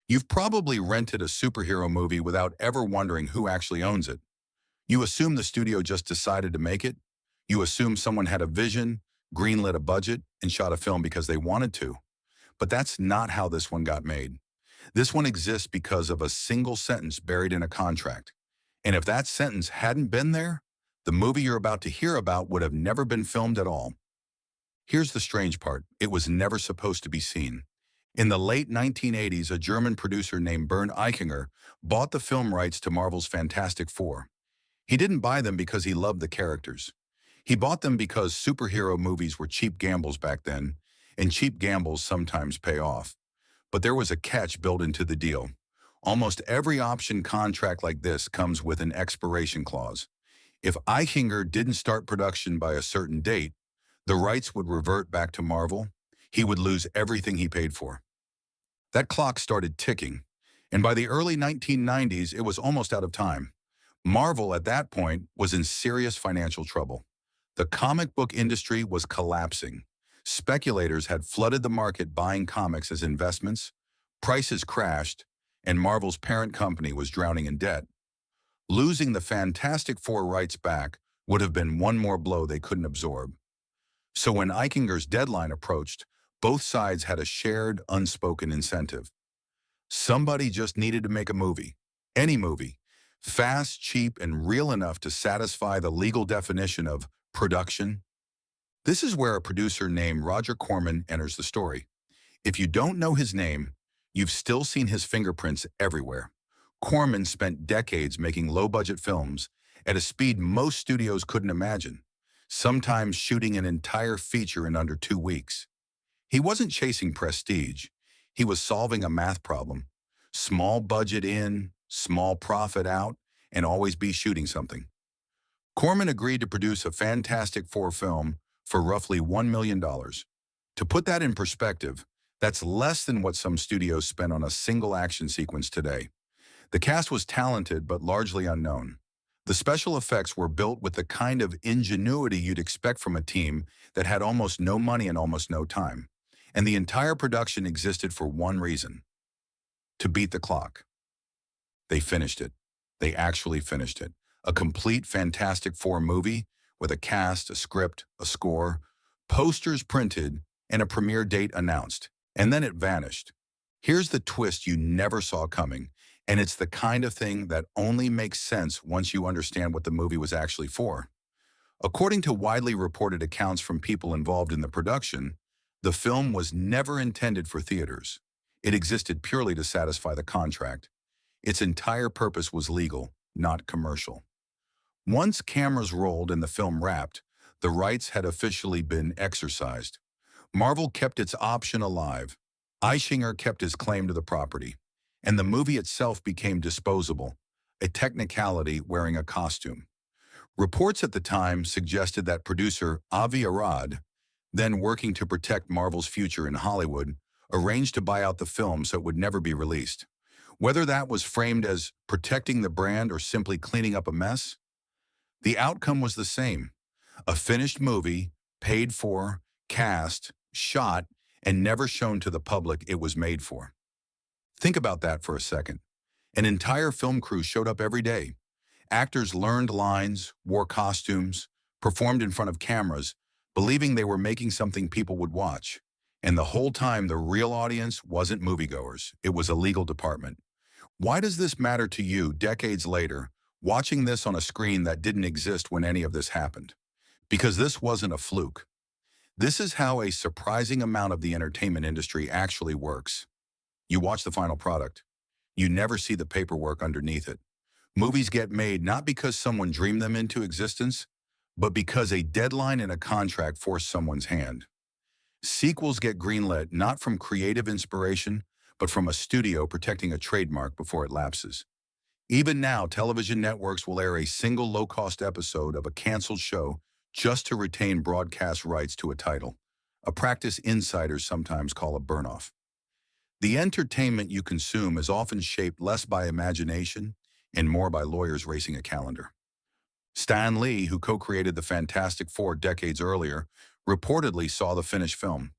You've probably rented a superhero movie without ever wondering who actually owns it. You assume the studio just decided to make it. You assume someone had a vision, greenlit a budget, and shot a film because they wanted to. But that's not how this one got made. This one exists because of a single sentence buried in a contract. And if that sentence hadn't been there, the movie you're about to hear about would have never been filmed at all. Here's the strange part. It was never supposed to be seen. In the late 1980s, a German producer named Bernd Eichinger bought the film rights to Marvel's Fantastic Four. He didn't buy them because he loved the characters. He bought them because superhero movies were cheap gambles back then, and cheap gambles sometimes pay off. But there was a catch built into the deal. Almost every option contract like this comes with an expiration clause. If Eichinger didn't start production by a certain date, the rights would revert back to Marvel. He would lose everything he paid for. That clock started ticking, and by the early 1990s, it was almost out of time. Marvel, at that point, was in serious financial trouble. The comic book industry was collapsing. Speculators had flooded the market buying comics as investments, prices crashed, and Marvel's parent company was drowning in debt. Losing the Fantastic Four rights back would have been one more blow they couldn't absorb. So when Eichinger's deadline approached, both sides had a shared, unspoken incentive. Somebody just needed to make a movie. Any movie. Fast, cheap, and real enough to satisfy the legal definition of production. This is where a producer named Roger Corman enters the story. If you don't know his name, you've still seen his fingerprints everywhere. Corman spent decades making low-budget films at a speed most studios couldn't imagine, sometimes shooting an entire feature in under 2 weeks. He wasn't chasing prestige. He was solving a math problem. Small budget in, small profit out, and always be shooting something. Corman agreed to produce a Fantastic Four film for roughly $1 million. To put that in perspective, that's less than what some studios spend on a single action sequence today. The cast was talented but largely unknown. The special effects were built with the kind of ingenuity you'd expect from a team that had almost no money and almost no time. And the entire production existed for one reason: to beat the clock. They finished it. They actually finished it. A complete Fantastic Four movie with a cast, a script, a score, posters printed, and a premiere date announced. And then it vanished. Here's the twist you never saw coming, and it's the kind of thing that only makes sense once you understand what the movie was actually for. According to widely reported accounts from people involved in the production, the film was never intended for theaters. It existed purely to satisfy the contract. Its entire purpose was legal, not commercial. Once cameras rolled and the film wrapped, the rights had officially been exercised. Marvel kept its option alive. Eichinger kept his claim to the property. And the movie itself became disposable, a technicality wearing a costume. Reports at the time suggested that producer Avi Arad, then working to protect Marvel's future in Hollywood, arranged to buy out the film so it would never be released. Whether that was framed as protecting the brand or simply cleaning up a mess, the outcome was the same: a finished movie, paid for, cast, shot, and never shown to the public it was made for. Think about that for a second. An entire film crew showed up every day. Actors learned lines, wore costumes, performed in front of cameras, believing they were making something people would watch. And the whole time, the real audience wasn't moviegoers. It was a legal department. Why does this matter to you decades later, watching this on a screen that didn't exist when any of this happened? Because this wasn't a fluke. This is how a surprising amount of the entertainment industry actually works. You watch the final product. You never see the paperwork underneath it. Movies get made not because someone dreamed them into existence, but because a deadline and a contract force someone's hand. Sequels get greenlit not from creative inspiration, but from a studio protecting a trademark before it lapses. Even now, television networks will air a single low-cost episode of a canceled show just to retain broadcast rights to a title, a practice insiders sometimes call a burn-off. The entertainment you consume is often shaped less by imagination and more by lawyers racing a calendar. Stan Lee, who co-created the Fantastic Four decades earlier, reportedly saw the finished film.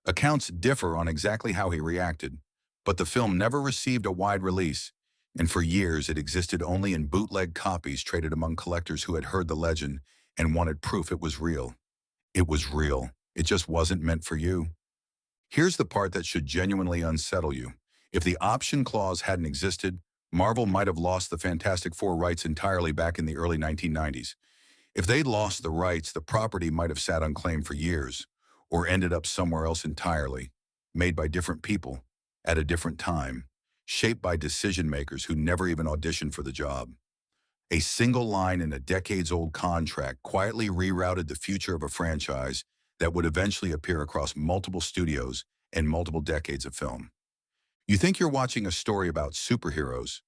Accounts differ on exactly how he reacted, But the film never received a wide release, and for years it existed only in bootleg copies traded among collectors who had heard the legend and wanted proof it was real. It was real. It just wasn't meant for you. Here's the part that should genuinely unsettle you. If the option clause hadn't existed, Marvel might have lost the Fantastic Four rights entirely back in the early 1990s. If they'd lost the rights, the property might have sat unclaimed for years, or ended up somewhere else entirely, made by different people, at a different time, shaped by decision makers who never even auditioned for the job. A single line in a decades-old contract quietly rerouted the future of a franchise that would eventually appear across multiple studios and multiple decades of film. You think you're watching a story about superheroes.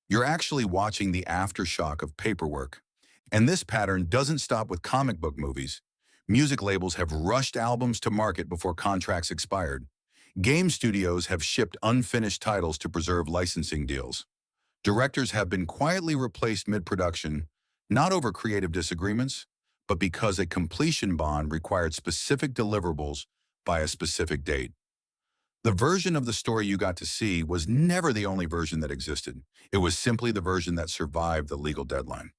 You're actually watching the aftershock of paperwork. And this pattern doesn't stop with comic book movies. Music labels have rushed albums to market before contracts expired. Game studios have shipped unfinished titles to preserve licensing deals. Directors have been quietly replaced mid-production, not over creative disagreements, but because a completion bond required specific deliverables by a specific date. The version of the story you got to see was never the only version that existed. It was simply the version that survived the legal deadline.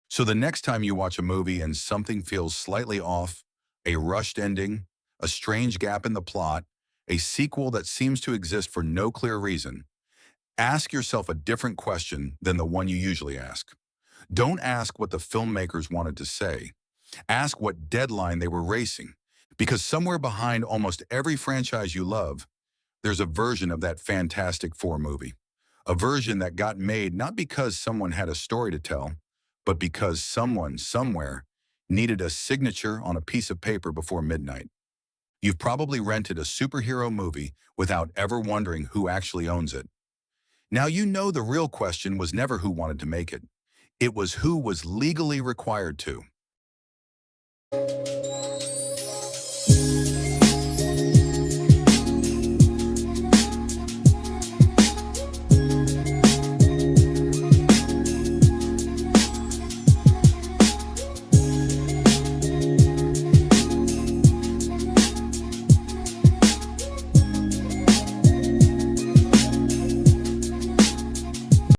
So the next time you watch a movie and something feels slightly off, a rushed ending, a strange gap in the plot, a sequel that seems to exist for no clear reason, ask yourself a different question than the one you usually ask. Don't ask what the filmmakers wanted to say. Ask what deadline they were racing. Because somewhere behind almost every franchise you love, there's a version of that Fantastic Four movie. A version that got made not because someone had a story to tell, but because someone, somewhere, needed a signature on a piece of paper before midnight. You've probably rented a superhero movie without ever wondering who actually owns it. Now you know the real question was never who wanted to make it. It was who was legally required to.